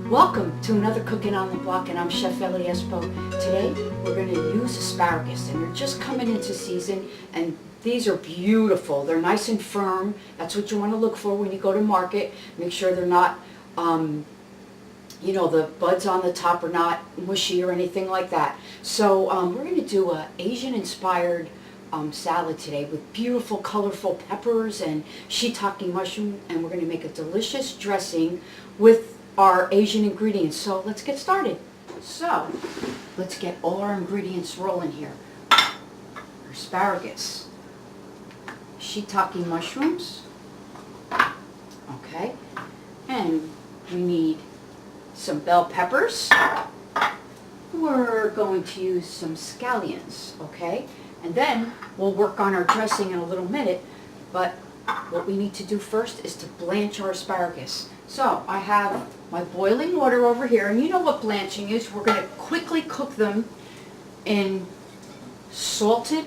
Welcome to another Cooking on the Block, and I'm Chef Ellie Espo. Today we're going to use asparagus, and they're just coming into season, and these are beautiful. They're nice and firm. That's what you want to look for when you go to market. Make sure they're not, the buds on the top are not mushy or anything like that. So we're going to do an Asian-inspired salad today with beautiful, colorful peppers and shiitake mushroom, and we're going to make a delicious dressing with our Asian ingredients. So let's get started. So let's get all our ingredients rolling here. Asparagus, shiitake mushrooms, okay, and we need some bell peppers. We're going to use some scallions, okay, and then we'll work on our dressing in a little minute, but what we need to do first is to blanch our asparagus. So I have my boiling water over here, and you know what blanching is. We're going to quickly cook them in salted,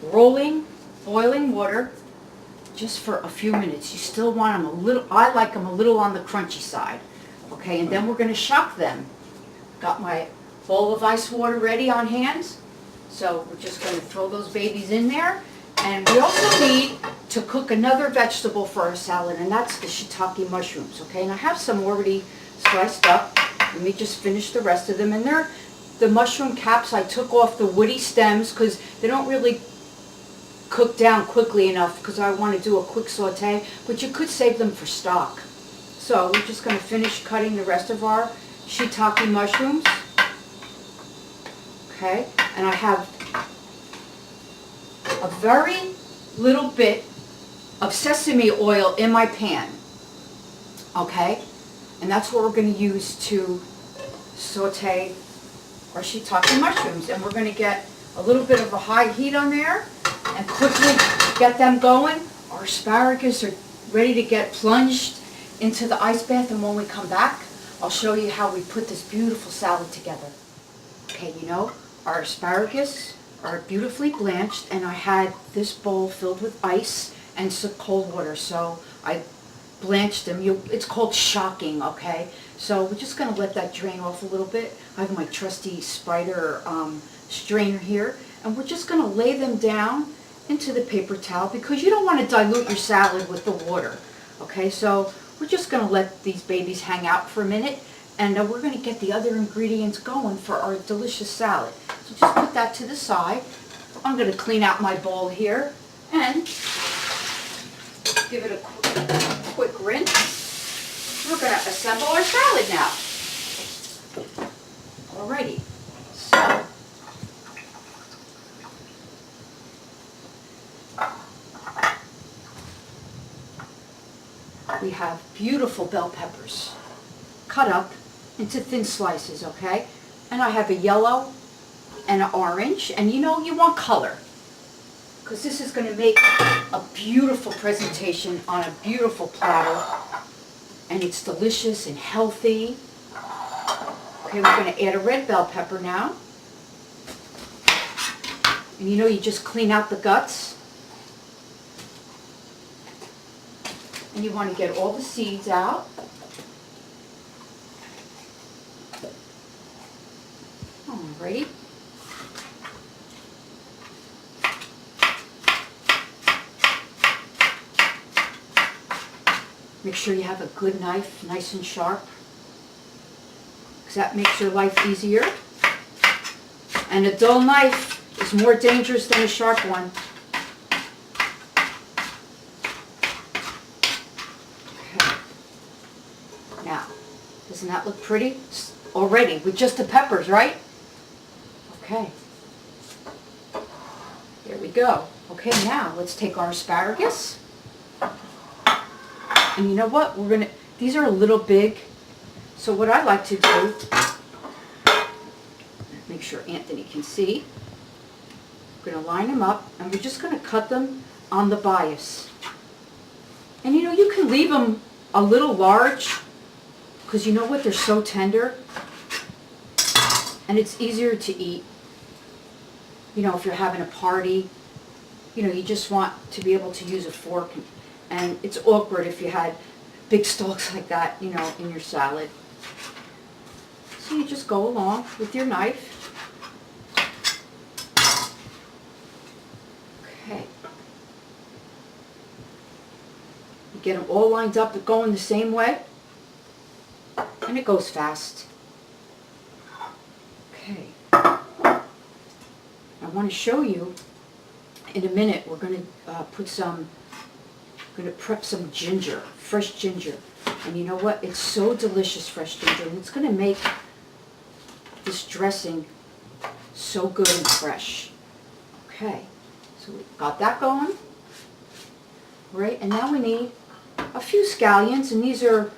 rolling, boiling water just for a few minutes. You still want them a little, I like them a little on the crunchy side. Okay, and then we're going to shock them. Got my bowl of ice water ready on hand. So we're just going to throw those babies in there. And we also need to cook another vegetable for our salad, and that's the shiitake mushrooms, okay? And I have some already sliced up. Let me just finish the rest of them. And they're the mushroom caps. I took off the woody stems because they don't really cook down quickly enough because I want to do a quick saute, but you could save them for stock. So we're just going to finish cutting the rest of our shiitake mushrooms. Okay, and I have a very little bit of sesame oil in my pan, okay, and that's what we're going to use to saute our shiitake mushrooms. And we're going to get a little bit of a high heat on there and quickly get them going. Our asparagus are ready to get plunged into the ice bath, and when we come back, I'll show you how we put this beautiful salad together. Okay, you know, our asparagus are beautifully blanched, and I had this bowl filled with ice and some cold water, so I blanched them. It's called shocking, okay? So we're just going to let that drain off a little bit. I have my trusty spider strainer here, and we're just going to lay them down into the paper towel because you don't want to dilute your salad with the water, okay? So we're just going to let these babies hang out for a minute, and we're going to get the other ingredients going for our delicious salad. So just put that to the side. I'm going to clean out my bowl here and give it a quick rinse. We're going to assemble our salad now. Alrighty. So we have beautiful bell peppers cut up into thin slices, okay? And I have a yellow and an orange, and you know, you want color because this is going to make a beautiful presentation on a beautiful platter, and it's delicious and healthy. Okay, we're going to add a red bell pepper now, and you know, you just clean out the guts, and you want to get all the seeds out. Alrighty. Make sure you have a good knife, nice and sharp, because that makes your life easier. And a dull knife is more dangerous than a sharp one. Okay. Now, doesn't that look pretty already with just the peppers, right? Okay. There we go. Okay, now let's take our asparagus. And you know what? These are a little big. So what I like to do, make sure Anthony can see. We're going to line them up, and we're just going to cut them on the bias. And you know, you can leave them a little large because you know what? They're so tender. And it's easier to eat. You know, if you're having a party, you know, you just want to be able to use a fork. And it's awkward if you had big stalks like that, you know, in your salad. So you just go along with your knife. Okay. You get them all lined up, going the same way, and it goes fast. Okay. I want to show you in a minute. We're going to prep some ginger, fresh ginger. And you know what? It's so delicious, fresh ginger. And it's going to make this dressing so good and fresh. Okay, so we got that going. Right, and now we need a few scallions, and these are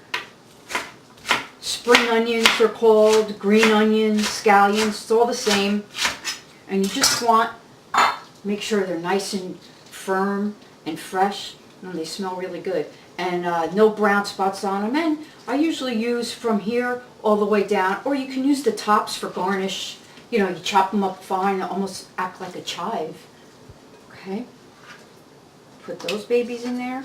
spring onions, they're called, green onions, scallions, it's all the same. And you just want to make sure they're nice and firm and fresh, and they smell really good. And no brown spots on them. And I usually use from here all the way down, or you can use the tops for garnish. You know, you chop them up fine, they almost act like a chive. Okay, put those babies in there.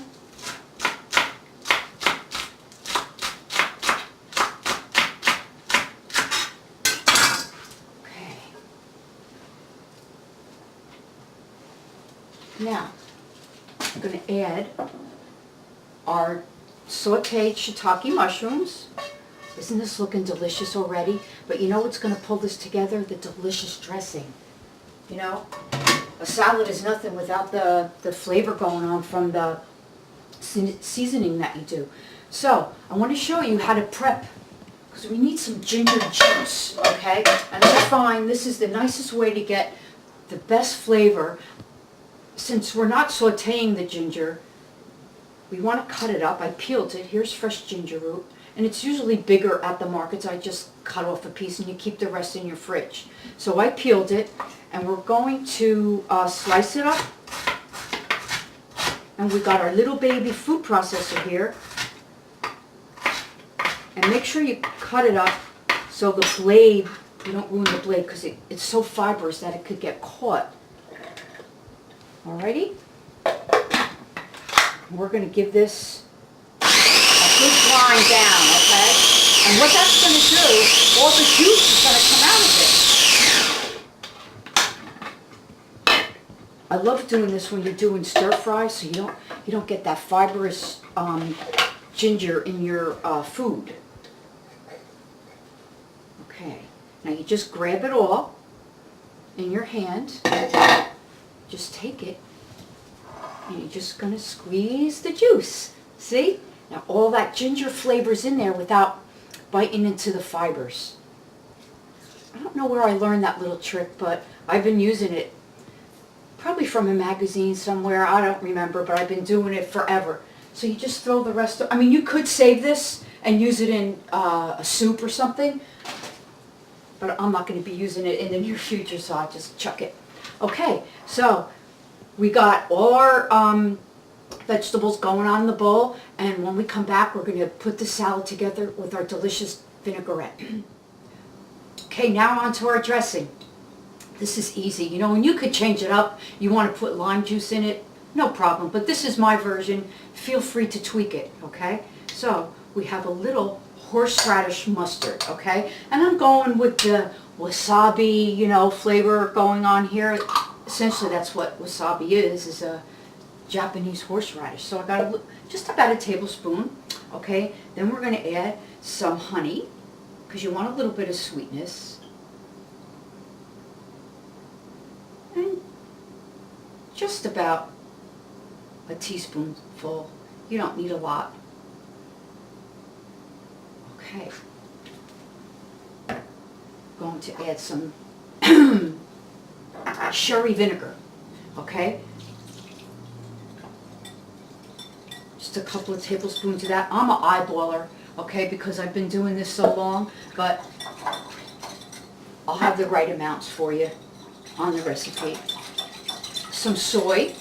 Okay. Now, I'm going to add our sauteed shiitake mushrooms. Isn't this looking delicious already? But you know what's going to pull this together? The delicious dressing. You know, a salad is nothing without the flavor going on from the seasoning that you do. So, I want to show you how to prep, because we need some ginger juice, okay? And I find this is the nicest way to get the best flavor. Since we're not sauteing the ginger, we want to cut it up. I peeled it. Here's fresh ginger root. And it's usually bigger at the markets. I just cut off a piece and you keep the rest in your fridge. So I peeled it, and we're going to slice it up. And we got our little baby food processor here. And make sure you cut it up so the blade, you don't ruin the blade, because it's so fibrous that it could get caught. Alrighty? We're going to give this a good grind down, okay? And what that's going to do, all the juice is going to come out of it. I love doing this when you're doing stir fry, so you don't get that fibrous ginger in your food. Okay, now you just grab it all in your hand. Just take it. And you're just going to squeeze the juice. See? Now all that ginger flavor's in there without biting into the fibers. I don't know where I learned that little trick, but I've been using it probably from a magazine somewhere. I don't remember, but I've been doing it forever. So you just throw the rest of, I mean, you could save this and use it in a soup or something, but I'm not going to be using it in the near future, so I'll just chuck it. Okay, so we got all our vegetables going on in the bowl, and when we come back, we're going to put the salad together with our delicious vinaigrette. Okay, now on to our dressing. This is easy, you know, and you could change it up. You want to put lime juice in it, no problem, but this is my version. Feel free to tweak it, okay? So, we have a little horseradish mustard, okay? And I'm going with the wasabi, you know, flavor going on here. Essentially, that's what wasabi is a Japanese horseradish. So I got just about a tablespoon, okay? Then we're going to add some honey, because you want a little bit of sweetness. And just about a teaspoonful. You don't need a lot. Okay. Going to add some sherry vinegar, okay? Just a couple of tablespoons of that. I'm an eyeballer, okay, because I've been doing this so long, but I'll have the right amounts for you on the recipe. Some soy,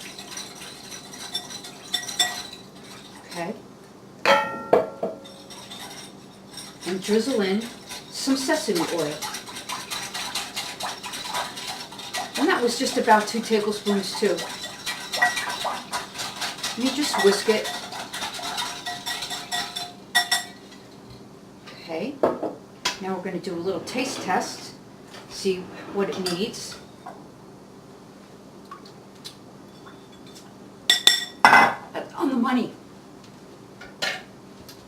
okay, and drizzle in some sesame oil. And that was just about 2 tablespoons too. You just whisk it. Okay, now we're going to do a little taste test, see what it needs. That's on the money.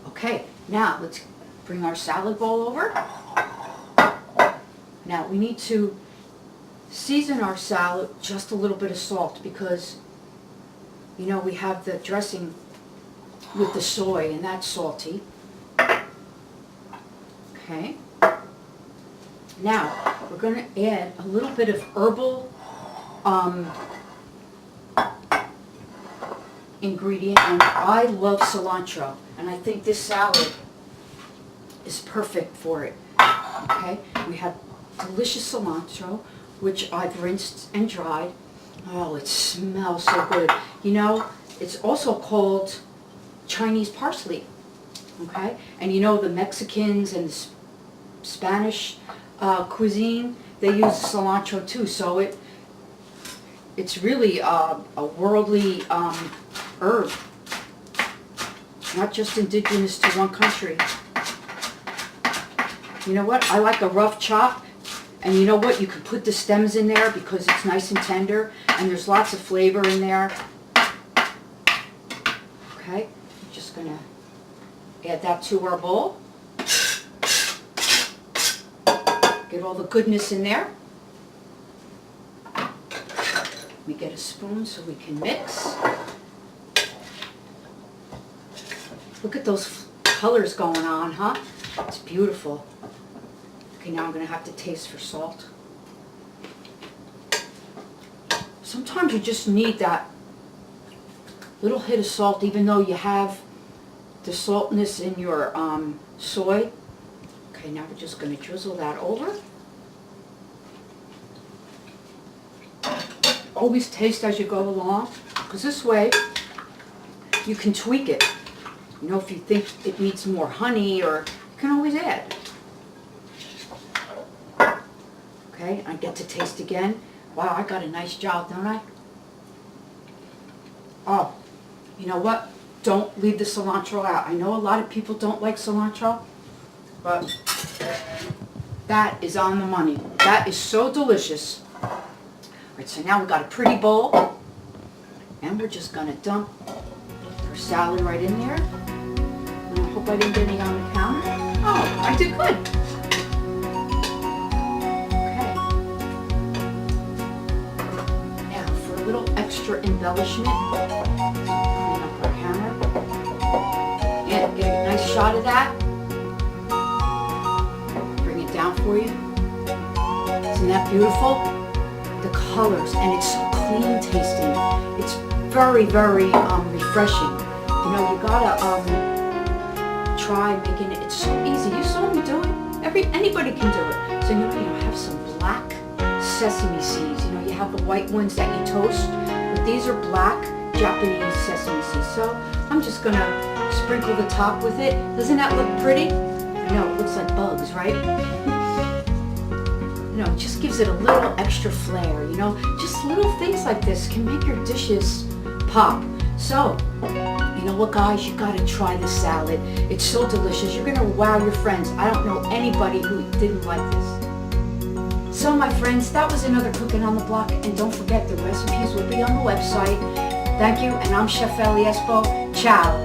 Okay, now let's bring our salad bowl over. Now we need to season our salad just a little bit of salt because, you know, we have the dressing with the soy and that's salty. Okay. Now we're going to add a little bit of herbal ingredient, and I love cilantro, and I think this salad is perfect for it. Okay, we have delicious cilantro, which I've rinsed and dried. Oh, it smells so good. You know, it's also called Chinese parsley. Okay, and you know the Mexicans and the Spanish cuisine, they use cilantro too, so it's really a worldly herb, not just indigenous to one country. You know what? I like a rough chop, and you know what? You can put the stems in there because it's nice and tender, and there's lots of flavor in there. Okay, I'm just gonna add that to our bowl. Get all the goodness in there. We get a spoon so we can mix. Look at those colors going on, huh? It's beautiful. Okay, now I'm going to have to taste for salt. Sometimes you just need that little hit of salt, even though you have the saltness in your soy. Okay, now we're just going to drizzle that over. Always taste as you go along, because this way you can tweak it. You know, if you think it needs more honey, or you can always add. Okay, I get to taste again. Wow, I got a nice job, don't I? Oh, you know what? Don't leave the cilantro out. I know a lot of people don't like cilantro, but that is on the money. That is so delicious. All right, so now we've got a pretty bowl, and we're just going to dump our salad right in there. And I hope I didn't get any on the counter. Oh, I did good. Okay. Now, for a little extra embellishment, clean up our counter. And get a nice shot of that. Bring it down for you. Isn't that beautiful? The colors, and it's so clean tasting. It's very, very refreshing. You know, you gotta try making it. It's so easy. You saw me do it. Anybody can do it. So you know, have some black sesame seeds. You know, you have the white ones that you toast, but these are black Japanese sesame seeds. So I'm just gonna sprinkle the top with it. Doesn't that look pretty? I know, it looks like bugs, right? You know, it just gives it a little extra flair, you know. Just little things like this can make your dishes pop. So, you know what, guys? You gotta try this salad. It's so delicious. You're gonna wow your friends. I don't know anybody who didn't like this. So, my friends, that was another Cooking on the Block. And don't forget, the recipes will be on the website. Thank you, and I'm Chef Ellie Espo. Ciao.